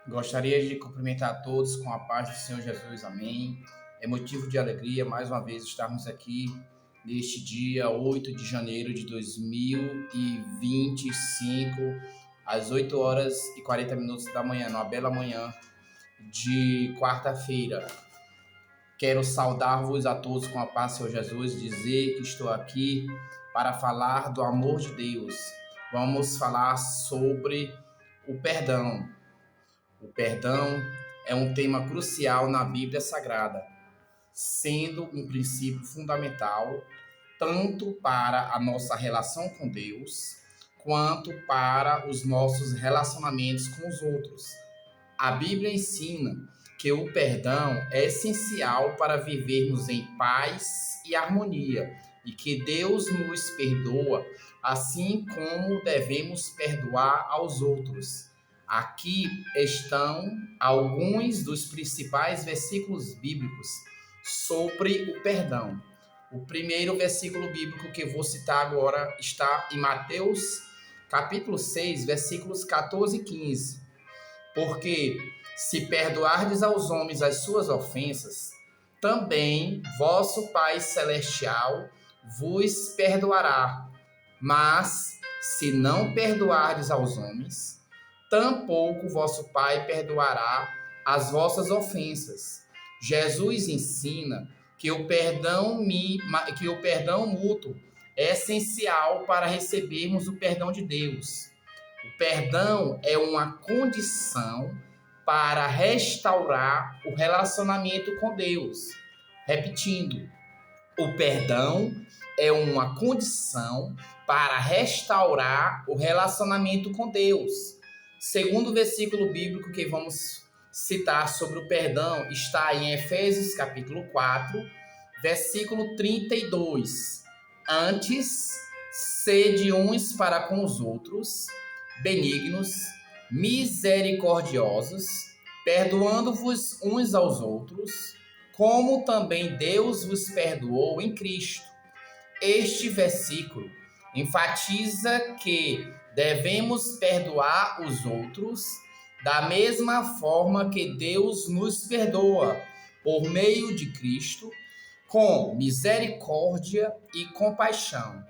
Gostaria de cumprimentar a todos com a paz do Senhor Jesus, amém. É motivo de alegria mais uma vez estarmos aqui neste dia 8 de janeiro de 2025, às 8 horas e 40 minutos da manhã, numa bela manhã de quarta-feira. Quero saudar-vos a todos com a paz do Senhor Jesus, dizer que estou aqui para falar do amor de Deus. Vamos falar sobre o perdão. O perdão é um tema crucial na Bíblia Sagrada, sendo um princípio fundamental tanto para a nossa relação com Deus, quanto para os nossos relacionamentos com os outros. A Bíblia ensina que o perdão é essencial para vivermos em paz e harmonia, e que Deus nos perdoa, assim como devemos perdoar aos outros. Aqui estão alguns dos principais versículos bíblicos sobre o perdão. O primeiro versículo bíblico que vou citar agora está em Mateus, capítulo 6, versículos 14 e 15. Porque se perdoardes aos homens as suas ofensas, também vosso Pai Celestial vos perdoará. Mas se não perdoardes aos homens, tampouco vosso Pai perdoará as vossas ofensas. Jesus ensina que o perdão mútuo é essencial para recebermos o perdão de Deus. O perdão é uma condição para restaurar o relacionamento com Deus. Repetindo, o perdão é uma condição para restaurar o relacionamento com Deus. Segundo versículo bíblico que vamos citar sobre o perdão está em Efésios capítulo 4, versículo 32. Antes, sede uns para com os outros, benignos, misericordiosos, perdoando-vos uns aos outros, como também Deus vos perdoou em Cristo. Este versículo enfatiza que devemos perdoar os outros da mesma forma que Deus nos perdoa, por meio de Cristo, com misericórdia e compaixão.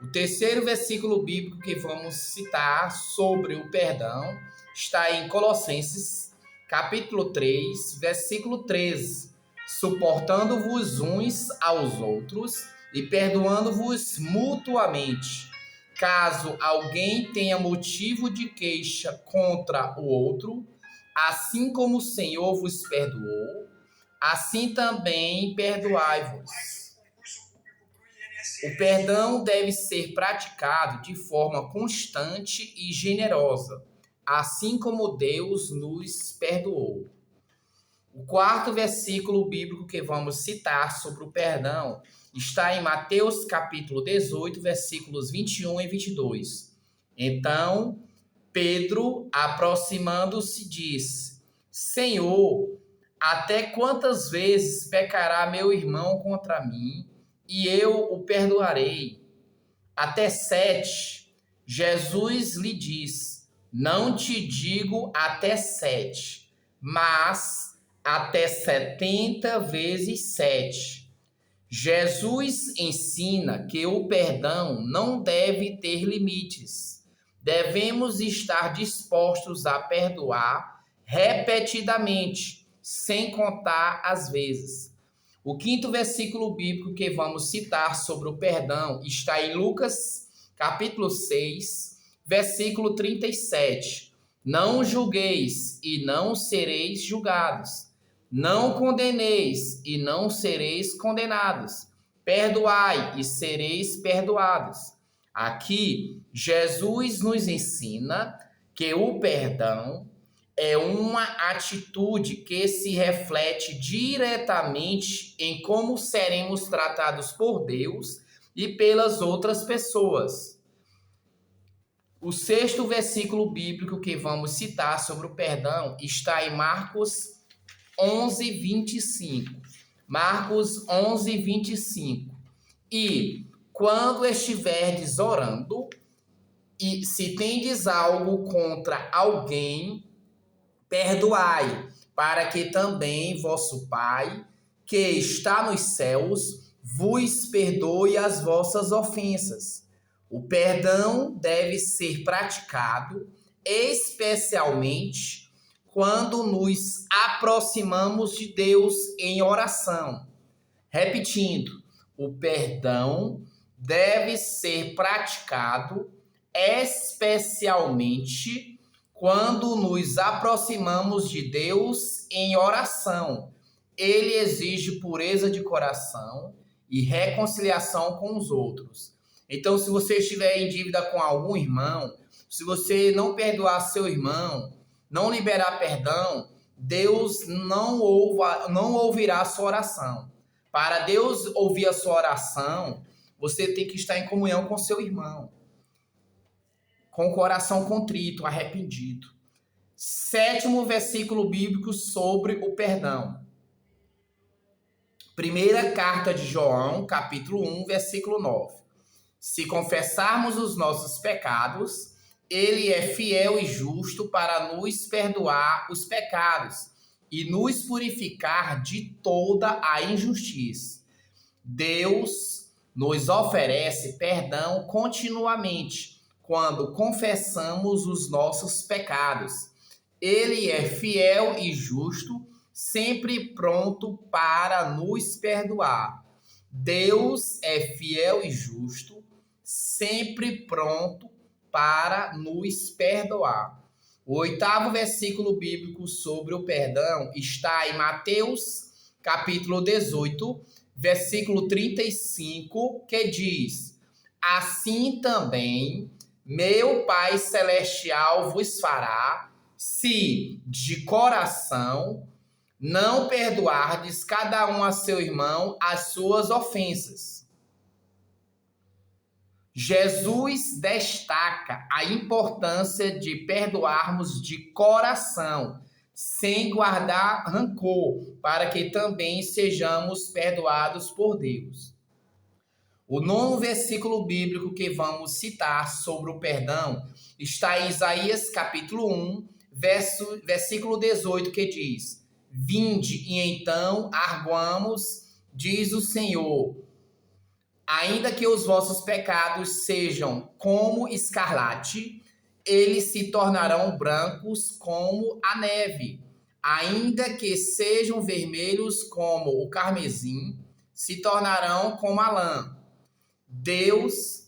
O terceiro versículo bíblico que vamos citar sobre o perdão está em Colossenses, capítulo 3, versículo 13. Suportando-vos uns aos outros e perdoando-vos mutuamente, caso alguém tenha motivo de queixa contra o outro, assim como o Senhor vos perdoou, assim também perdoai-vos. O perdão deve ser praticado de forma constante e generosa, assim como Deus nos perdoou. O quarto versículo bíblico que vamos citar sobre o perdão está em Mateus capítulo 18, versículos 21 e 22. Então, Pedro, aproximando-se, disse: Senhor, até quantas vezes pecará meu irmão contra mim e eu o perdoarei? Até 7. Jesus lhe disse: Não te digo até 7, mas até 70 vezes 7. Jesus ensina que o perdão não deve ter limites. Devemos estar dispostos a perdoar repetidamente, sem contar as vezes. O quinto versículo bíblico que vamos citar sobre o perdão está em Lucas, capítulo 6, versículo 37. Não julgueis e não sereis julgados. Não condeneis e não sereis condenados. Perdoai e sereis perdoados. Aqui, Jesus nos ensina que o perdão é uma atitude que se reflete diretamente em como seremos tratados por Deus e pelas outras pessoas. O sexto versículo bíblico que vamos citar sobre o perdão está em Marcos 11, 25. Marcos 11, 25. E quando estiverdes orando, e se tendes algo contra alguém, perdoai, para que também vosso Pai, que está nos céus, vos perdoe as vossas ofensas. O perdão deve ser praticado, especialmente quando nos aproximamos de Deus em oração. Repetindo, o perdão deve ser praticado, especialmente quando nos aproximamos de Deus em oração. Ele exige pureza de coração e reconciliação com os outros. Então, se você estiver em dívida com algum irmão, se você não perdoar seu irmão, não liberar perdão, Deus não ouvirá a sua oração. Para Deus ouvir a sua oração, você tem que estar em comunhão com seu irmão, com o coração contrito, arrependido. 7º versículo bíblico sobre o perdão. Primeira carta de João, capítulo 1, versículo 9. Se confessarmos os nossos pecados, ele é fiel e justo para nos perdoar os pecados e nos purificar de toda a injustiça. Deus nos oferece perdão continuamente quando confessamos os nossos pecados. Ele é fiel e justo, sempre pronto para nos perdoar. Deus é fiel e justo, sempre pronto para nos perdoar. O 8º versículo bíblico sobre o perdão está em Mateus, capítulo 18, versículo 35, que diz: assim também meu Pai Celestial vos fará, se de coração não perdoardes cada um a seu irmão as suas ofensas. Jesus destaca a importância de perdoarmos de coração, sem guardar rancor, para que também sejamos perdoados por Deus. O 9º versículo bíblico que vamos citar sobre o perdão está em Isaías capítulo 1, versículo 18, que diz: vinde e então arguamos, diz o Senhor, ainda que os vossos pecados sejam como escarlate, eles se tornarão brancos como a neve. Ainda que sejam vermelhos como o carmesim, se tornarão como a lã. Deus